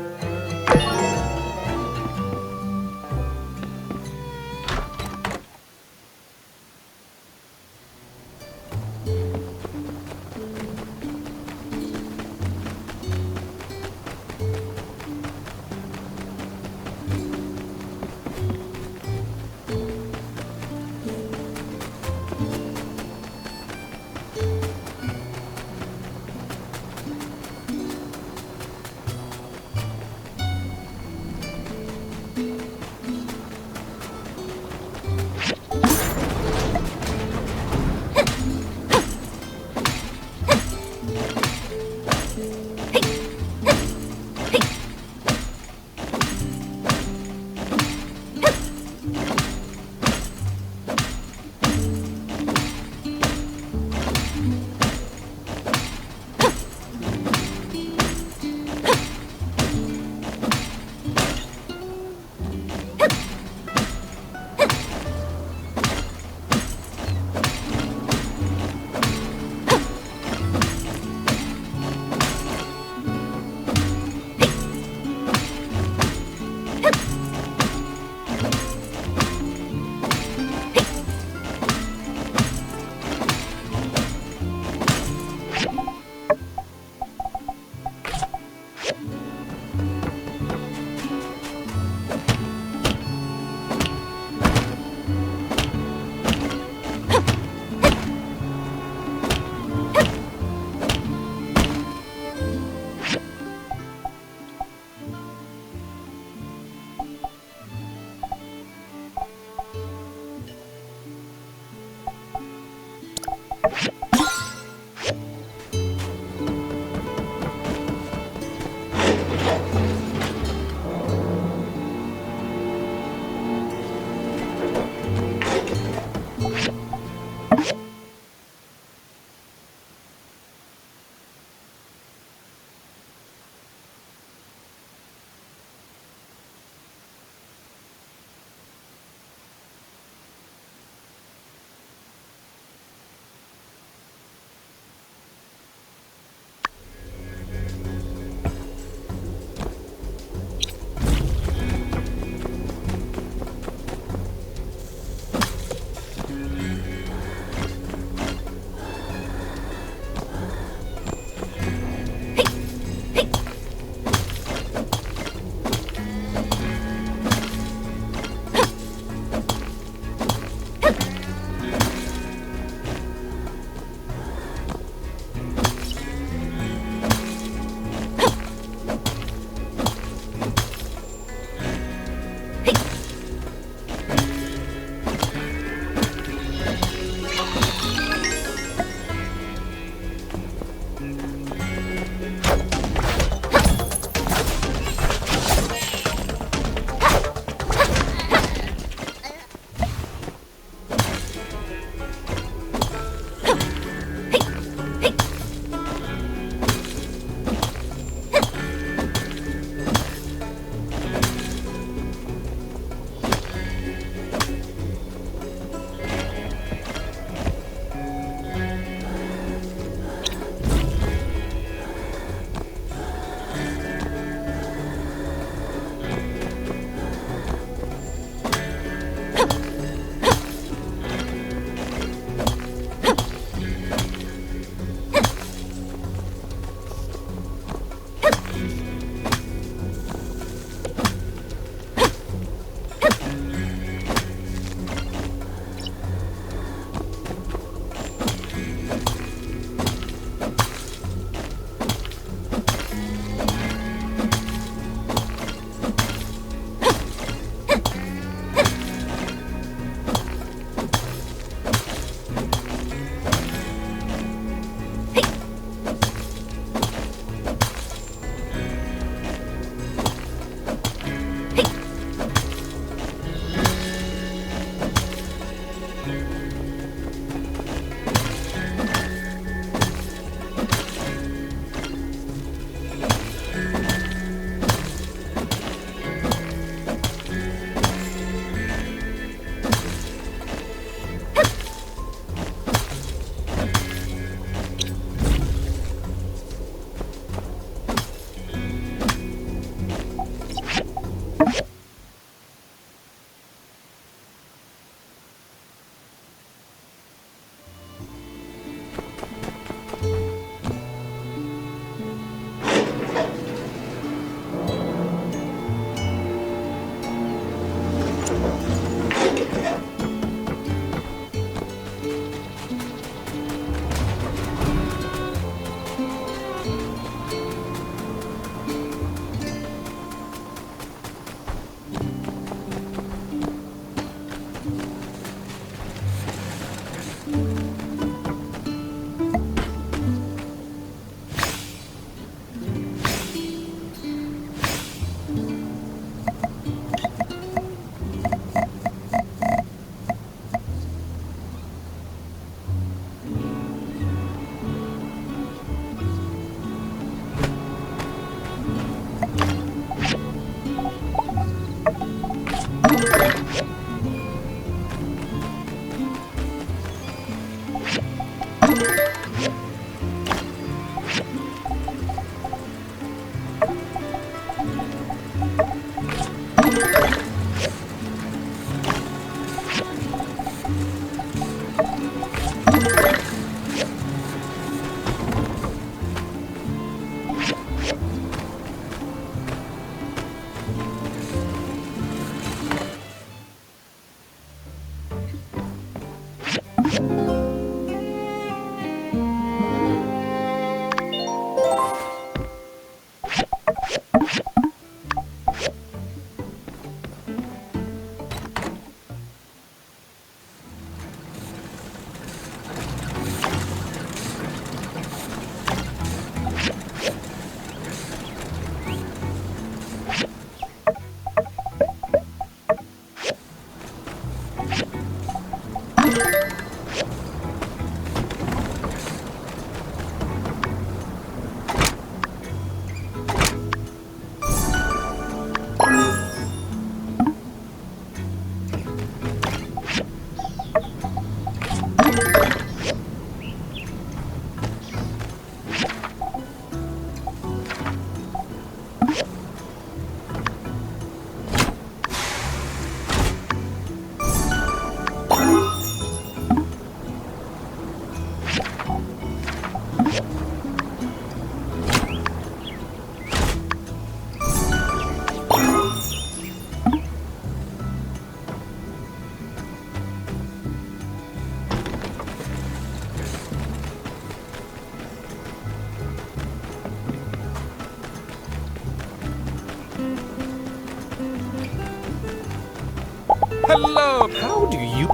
Hello, how do you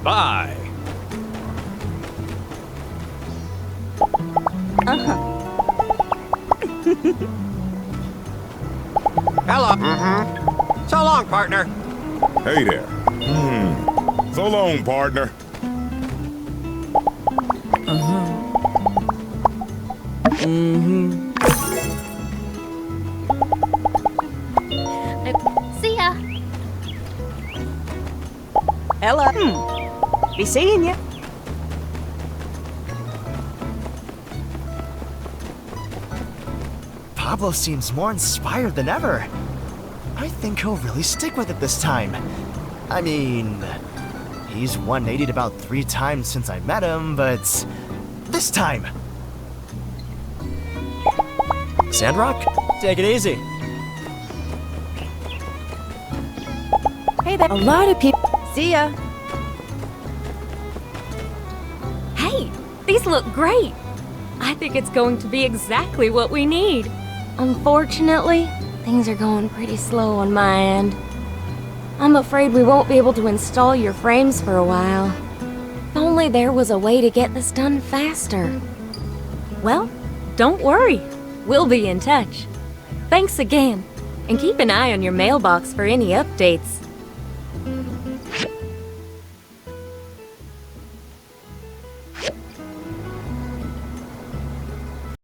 buy? Hello. So long, partner. Hey there. So long, partner. See ya. Ella. Be seeing you. Pablo seems more inspired than ever. I think he'll really stick with it this time. I mean, he's 180'd about 3 times since I met him, but this time. Sandrock, take it easy. Hey there. A lot of people. See ya. Hey, these look great. I think it's going to be exactly what we need. Unfortunately, things are going pretty slow on my end. I'm afraid we won't be able to install your frames for a while. If only there was a way to get this done faster. Well, don't worry. We'll be in touch. Thanks again, and keep an eye on your mailbox for any updates.